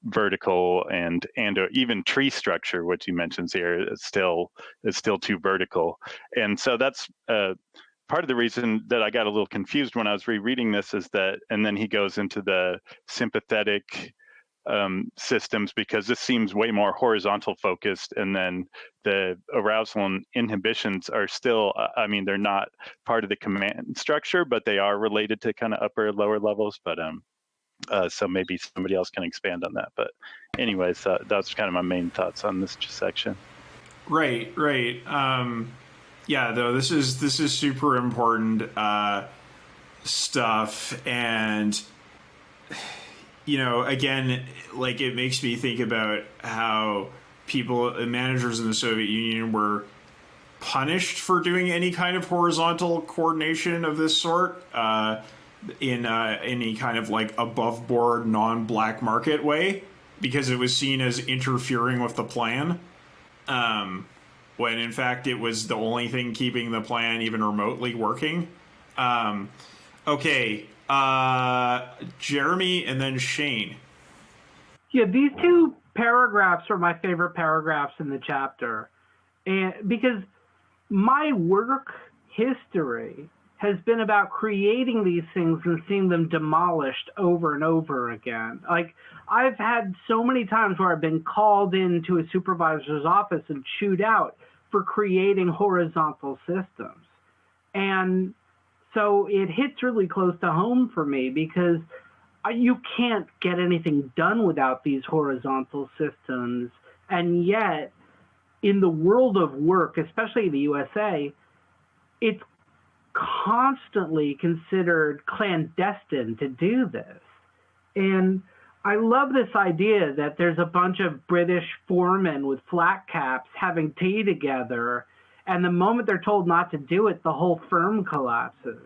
vertical and even tree structure, which you mentioned here, is still too vertical. And so that's part of the reason that I got a little confused when I was rereading this is that, and then he goes into the sympathetic systems, because this seems way more horizontal focused, and then the arousal and inhibitions are still, they're not part of the command structure, but they are related to kind of upper and lower levels. But so maybe somebody else can expand on that. But anyways, that's kind of my main thoughts on this section. Right. Though this is super important stuff, and again, like, it makes me think about how managers in the Soviet Union were punished for doing any kind of horizontal coordination of this sort in any kind of like above board, non-black market way, because it was seen as interfering with the plan. When in fact it was the only thing keeping the plan even remotely working. Okay. Jeremy and then Shane. Yeah, these two paragraphs are my favorite paragraphs in the chapter. And because my work history has been about creating these things and seeing them demolished over and over again. Like, I've had so many times where I've been called into a supervisor's office and chewed out for creating horizontal systems. And so it hits really close to home for me, because you can't get anything done without these horizontal systems. And yet, in the world of work, especially the USA, it's constantly considered clandestine to do this. And I love this idea that there's a bunch of British foremen with flat caps having tea together, and the moment they're told not to do it, the whole firm collapses.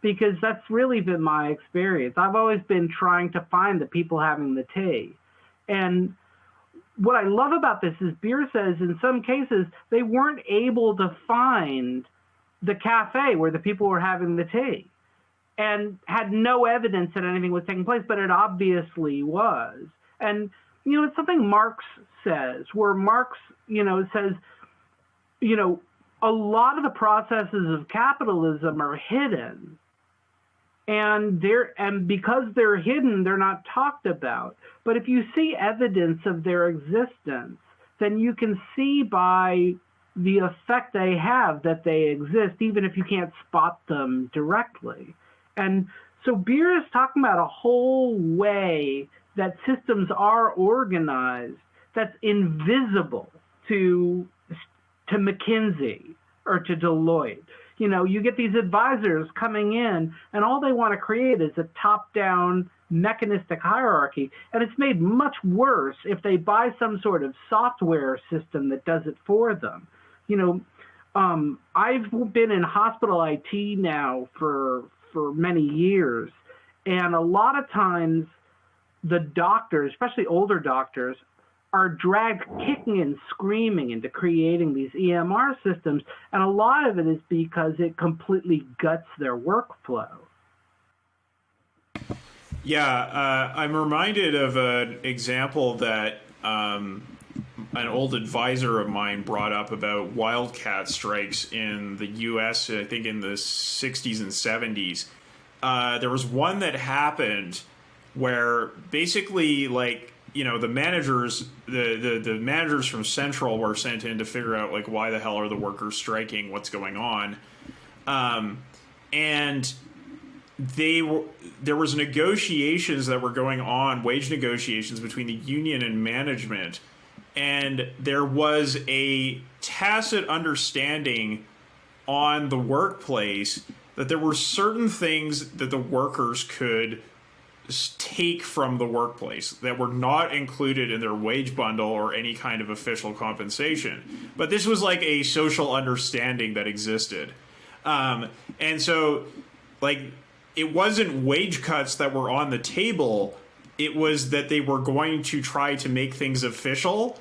Because that's really been my experience. I've always been trying to find the people having the tea. And what I love about this is Beer says in some cases they weren't able to find the cafe where the people were having the tea, and had no evidence that anything was taking place, but it obviously was. And, it's something Marx says, where Marx, says, a lot of the processes of capitalism are hidden, and because they're hidden, they're not talked about. But if you see evidence of their existence, then you can see by the effect they have that they exist, even if you can't spot them directly. And so Beer is talking about a whole way that systems are organized that's invisible to McKinsey or to Deloitte. You get these advisors coming in, and all they want to create is a top-down mechanistic hierarchy. And it's made much worse if they buy some sort of software system that does it for them. I've been in hospital IT now for many years, and a lot of times the doctors, especially older doctors, are dragged kicking and screaming into creating these EMR systems, and a lot of it is because it completely guts their workflow. Yeah, I'm reminded of an example that an old advisor of mine brought up about wildcat strikes in the U.S., I think in the 60s and 70s. There was one that happened where basically, the managers, the managers from Central were sent in to figure out, why the hell are the workers striking, what's going on. And there was negotiations that were going on, wage negotiations between the union and management. And there was a tacit understanding on the workplace that there were certain things that the workers could take from the workplace that were not included in their wage bundle or any kind of official compensation. But this was like a social understanding that existed. And so, it wasn't wage cuts that were on the table. It was that they were going to try to make things official,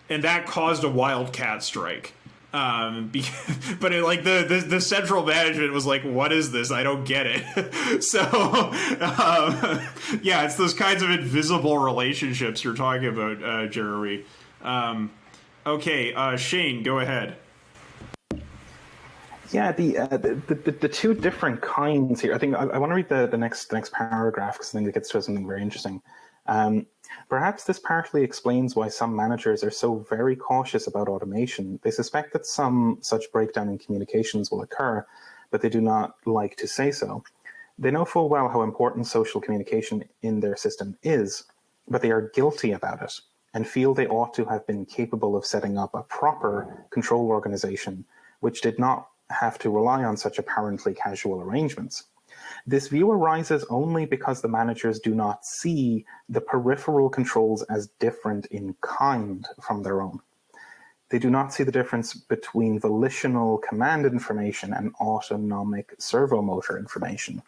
and that caused a wildcat strike. But the central management was like, what is this? I don't get it. So, yeah, it's those kinds of invisible relationships you're talking about, Jeremy. Okay, Shane, go ahead. Yeah, the two different kinds here. I think I want to read the next paragraph, because I think it gets to something very interesting. Perhaps this partly explains why some managers are so very cautious about automation. They suspect that some such breakdown in communications will occur, but they do not like to say so. They know full well how important social communication in their system is, but they are guilty about it and feel they ought to have been capable of setting up a proper control organization which did not have to rely on such apparently casual arrangements. This view arises only because the managers do not see the peripheral controls as different in kind from their own. They do not see the difference between volitional command information and autonomic servomotor information.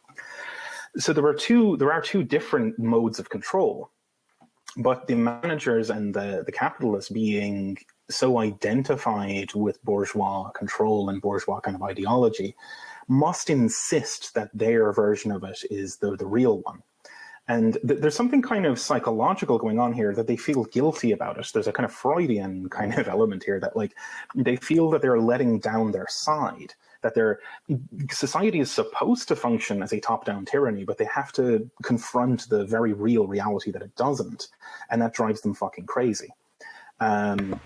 So there are two different modes of control, but the managers and the capitalists, being so identified with bourgeois control and bourgeois kind of ideology, must insist that their version of it is the real one. And there's something kind of psychological going on here, that they feel guilty about it. There's a kind of Freudian kind of element here, that they feel that they're letting down their side. that society is supposed to function as a top-down tyranny, but they have to confront the very real reality that it doesn't, and that drives them fucking crazy. And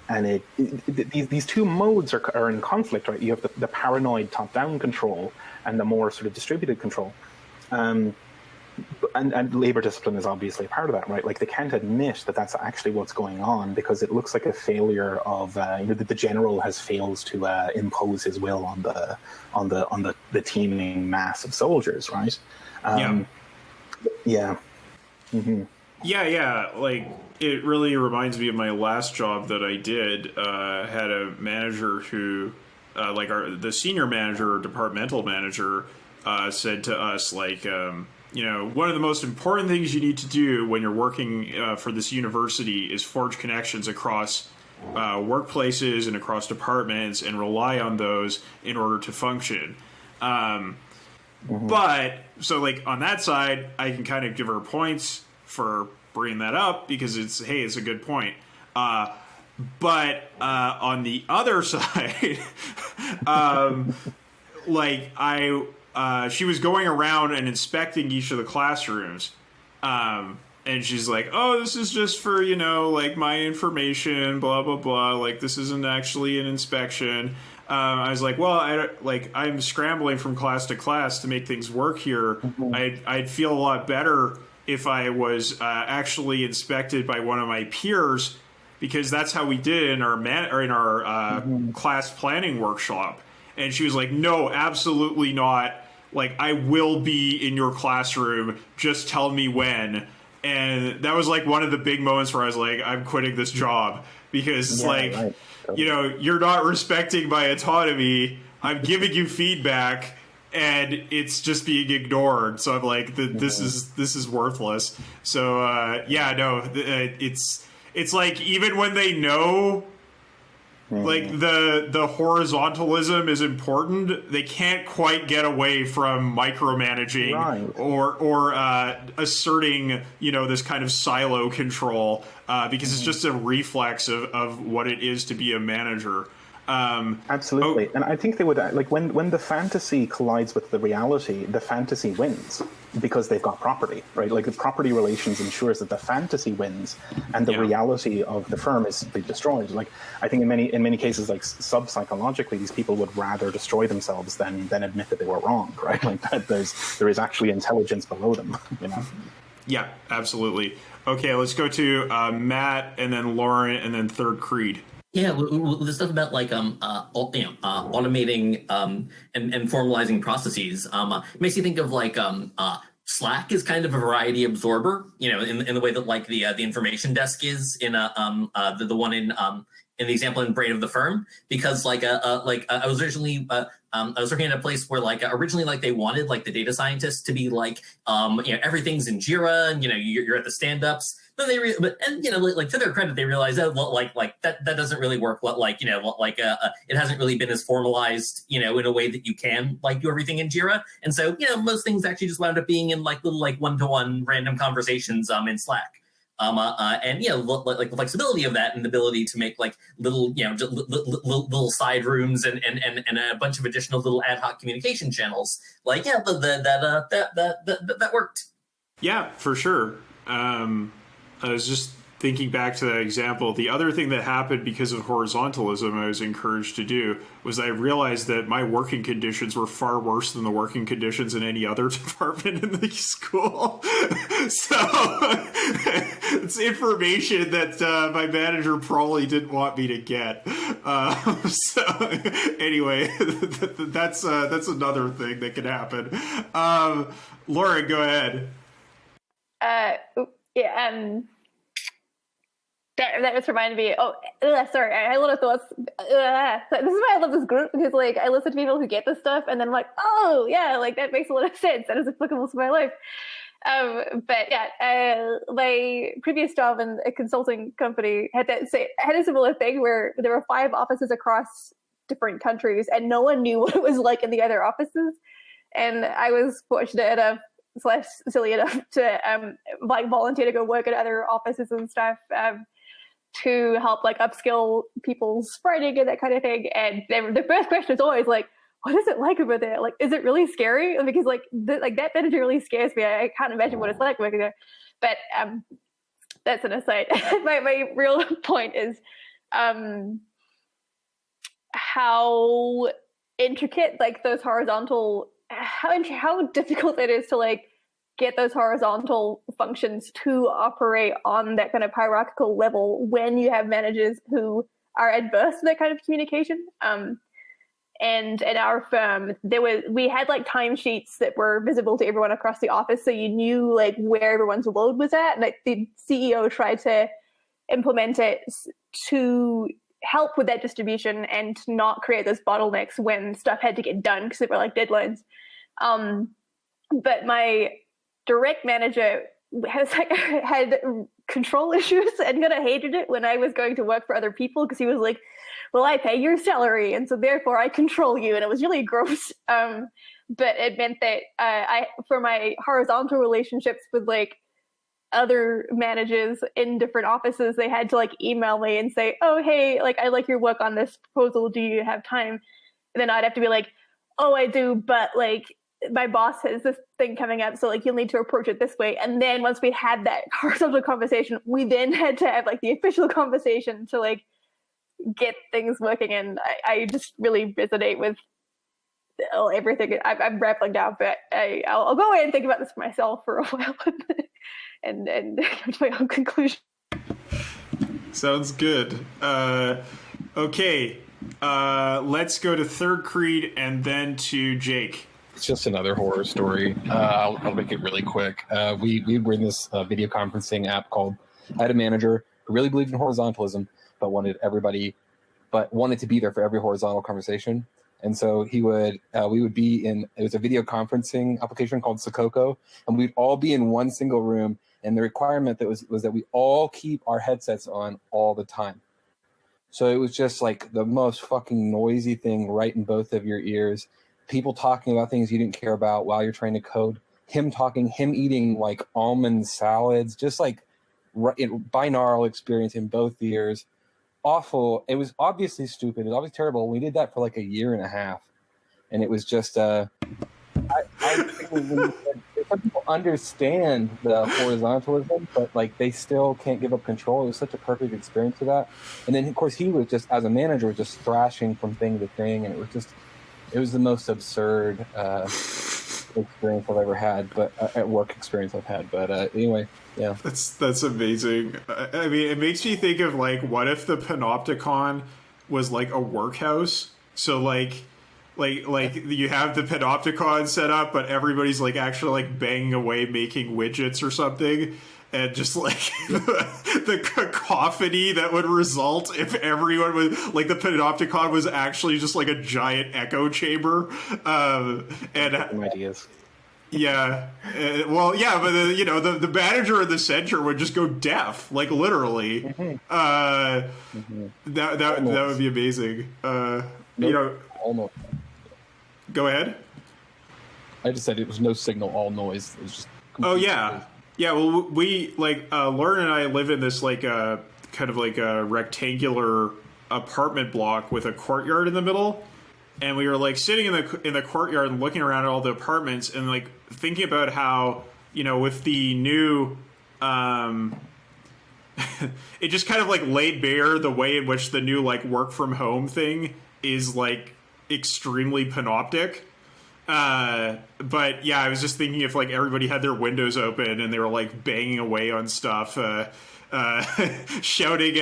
these two modes are in conflict, right? You have the paranoid top-down control and the more sort of distributed control. And labor discipline is obviously a part of that, right? Like, they can't admit that that's actually what's going on because it looks like a failure of that the general has failed to impose his will on the teeming mass of soldiers, right? Yeah. Mm-hmm. Yeah. Like, it really reminds me of my last job that I did. Had a manager who, the senior manager or departmental manager, said to us, like, one of the most important things you need to do when you're working for this university is forge connections across workplaces and across departments and rely on those in order to function. But, so, like, on that side, I can kind of give her points for bringing that up because it's a good point. But on the other side, she was going around and inspecting each of the classrooms. And she's like, oh, this is just for, my information, blah, blah, blah. Like, this isn't actually an inspection. I was like, well, I'm scrambling from class to class to make things work here. I'd feel a lot better if I was actually inspected by one of my peers, because that's how we did in our class planning workshop. And she was like, no, absolutely not. Like, I will be in your classroom. Just tell me when. And that was like one of the big moments where I was like, I'm quitting this job because you're not respecting my autonomy. I'm giving you feedback and it's just being ignored. So I'm like, this is worthless. So it's like, even when they know, like, the horizontalism is important, they can't quite get away from micromanaging or asserting, this kind of silo control, because it's just a reflex of what it is to be a manager. Absolutely. And I think they would, like, when the fantasy collides with the reality, the fantasy wins because they've got property, right? Like, the property relations ensures that the fantasy wins and the reality of the firm is destroyed. Like, I think in many cases, like, sub-psychologically, these people would rather destroy themselves than admit that they were wrong, right? Like, that there is actually intelligence below them, Yeah, absolutely. Okay, let's go to Matt, and then Lauren, and then third Creed. Yeah, the stuff about, like, automating and formalizing processes makes you think of, like, Slack is kind of a variety absorber, in the way that, like, the information desk is in the one in the example in Brain of the Firm, because I was originally I was working at a place where, like, originally, like, they wanted, like, the data scientists to be like everything's in Jira and you're at the stand-ups. Then like, to their credit, they realized that that doesn't really work. It hasn't really been as formalized, in a way that you can, like, do everything in Jira. And so, most things actually just wound up being in, like, little, like, one-to-one random conversations in Slack. Like, the flexibility of that and the ability to make, like, little, just little side rooms and a bunch of additional little ad hoc communication channels. Like, that worked. Yeah, for sure. I was just thinking back to that example. The other thing that happened because of horizontalism I was encouraged to do was I realized that my working conditions were far worse than the working conditions in any other department in the school. So it's information that my manager probably didn't want me to get. So anyway, that's another thing that can happen. Lauren, go ahead. That just reminded me. Sorry, I had a lot of thoughts. This is why I love this group, because, like, I listen to people who get this stuff, and then I'm like, oh yeah, like, that makes a lot of sense. That is applicable to my life. My previous job in a consulting company had a similar thing where there were 5 offices across different countries, and no one knew what it was like in the other offices. And I was fortunate enough / silly enough to volunteer to go work at other offices and stuff to help, like, upskill people's writing and that kind of thing. And the first question is always like, what is it like over there? Like, is it really scary? Because like that manager really scares me. I can't imagine what it's like working there. But that's an aside. my real point is how intricate like those horizontal, how difficult it is to like get those horizontal functions to operate on that kind of hierarchical level when you have managers who are adverse to that kind of communication. And at our firm, we had like timesheets that were visible to everyone across the office, so you knew like where everyone's load was at. And like the CEO tried to implement it to help with that distribution and to not create those bottlenecks when stuff had to get done because they were like deadlines. But my direct manager had control issues and kind of hated it when I was going to work for other people because he was like, well, I pay your salary and so therefore I control you. And it was really gross. But it meant that for my horizontal relationships with like other managers in different offices, they had to like email me and say, oh, hey, like I like your work on this proposal. Do you have time? And then I'd have to be like, oh, I do. But like my boss has this thing coming up. So like you'll need to approach it this way. And then once we had that horizontal conversation, we then had to have like the official conversation to like get things working. And I just really resonate with everything. I'm rambling now, but I'll go away and think about this for myself for a while and come to my own conclusion. Sounds good. Okay, let's go to Third Creed and then to Jake. It's just another horror story. I'll make it really quick. We were in this video conferencing app called, I had a manager who really believed in horizontalism, but wanted to be there for every horizontal conversation. And so we would be in, it was a video conferencing application called Sakoko, and we'd all be in one single room. And the requirement was that we all keep our headsets on all the time. So it was just like the most fucking noisy thing right in both of your ears. People talking about things you didn't care about while you're trying to code. Him eating like almond salads, just like binaural experience in both ears. Awful. It was obviously stupid. It was obviously terrible. We did that for like a year and a half. And it was just, I think some people understand the horizontalism, but like they still can't give up control. It was such a perfect experience for that. And then of course he was just, as a manager, was just thrashing from thing to thing. And it was the most absurd experience I've ever had, but at work experience I've had. But anyway, yeah. That's amazing. I mean, it makes me think of like, what if the Panopticon was like a workhouse? So like you have the Panopticon set up, but everybody's like actually like banging away making widgets or something. And just like the cacophony that would result if everyone was like the Panopticon was actually just like a giant echo chamber. And ideas. Yeah. Well, yeah, but the manager in the center would just go deaf, like literally. That would be amazing. Almost. Go ahead. I just said it was no signal, all noise. It was just. Oh yeah. Noise. Yeah, well, we, like, Lauren and I live in this, like, kind of like a rectangular apartment block with a courtyard in the middle. And we were, like, sitting in the courtyard and looking around at all the apartments and, like, thinking about how, with the new, it just kind of, like, laid bare the way in which the new, like, work from home thing is, like, extremely panoptic. But yeah, I was just thinking if like everybody had their windows open and they were like banging away on stuff, shouting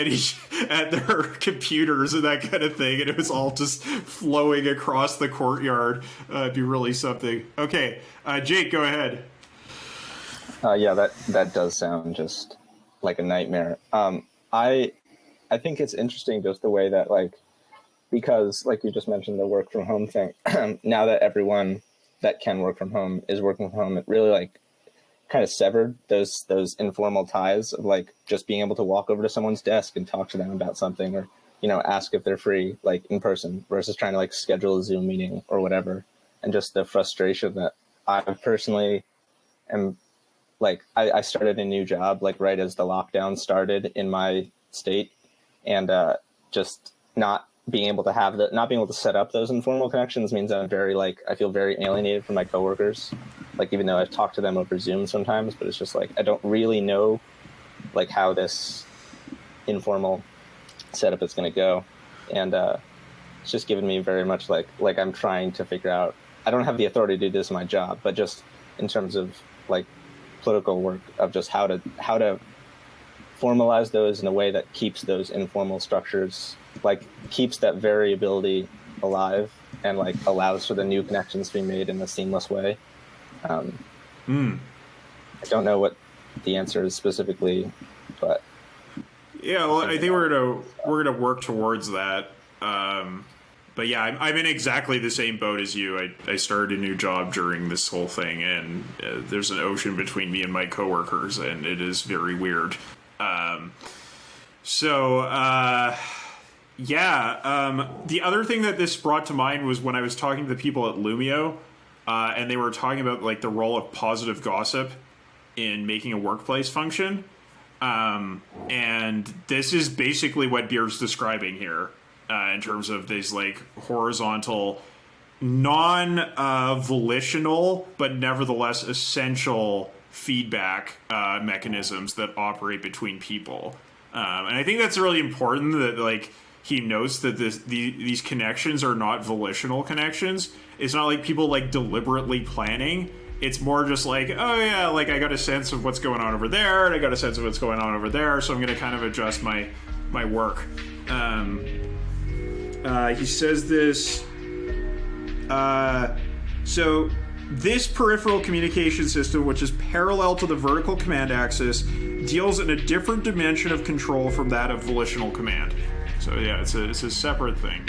at their computers and that kind of thing, and it was all just flowing across the courtyard. It'd be really something. Okay, Jake, go ahead. Yeah, that does sound just like a nightmare. I think it's interesting just the way that like. Because, like you just mentioned, the work from home thing, now that everyone that can work from home is working from home, it really, like, kind of severed those informal ties of, like, just being able to walk over to someone's desk and talk to them about something or, ask if they're free, like, in person versus trying to, like, schedule a Zoom meeting or whatever. And just the frustration that I personally am, like, I started a new job, like, right as the lockdown started in my state and just not being able to have not being able to set up those informal connections means I feel very alienated from my coworkers. Like, even though I've talked to them over Zoom sometimes, but it's just like, I don't really know like how this informal setup is going to go. And it's just given me very much like I'm trying to figure out, I don't have the authority to do this in my job, but just in terms of like political work of just how to formalize those in a way that keeps those informal structures, like keeps that variability alive and like allows for the new connections to be made in a seamless way. I don't know what the answer is specifically, but yeah, well, I think we're gonna work towards that. But yeah, I'm in exactly the same boat as you. I started a new job during this whole thing, and there's an ocean between me and my coworkers, and it is very weird. The other thing that this brought to mind was when I was talking to the people at Lumio, and they were talking about like the role of positive gossip in making a workplace function. And this is basically what Beer's describing here, in terms of these like horizontal, non-volitional, but nevertheless essential feedback mechanisms that operate between people. And I think that's really important that like he notes that these connections are not volitional connections. It's not like people like deliberately planning. It's more just like, oh yeah, like I got a sense of what's going on over there, and I got a sense of what's going on over there, so I'm going to kind of adjust my work. He says this. So this peripheral communication system, which is parallel to the vertical command axis, deals in a different dimension of control from that of volitional command. So yeah, it's a separate thing.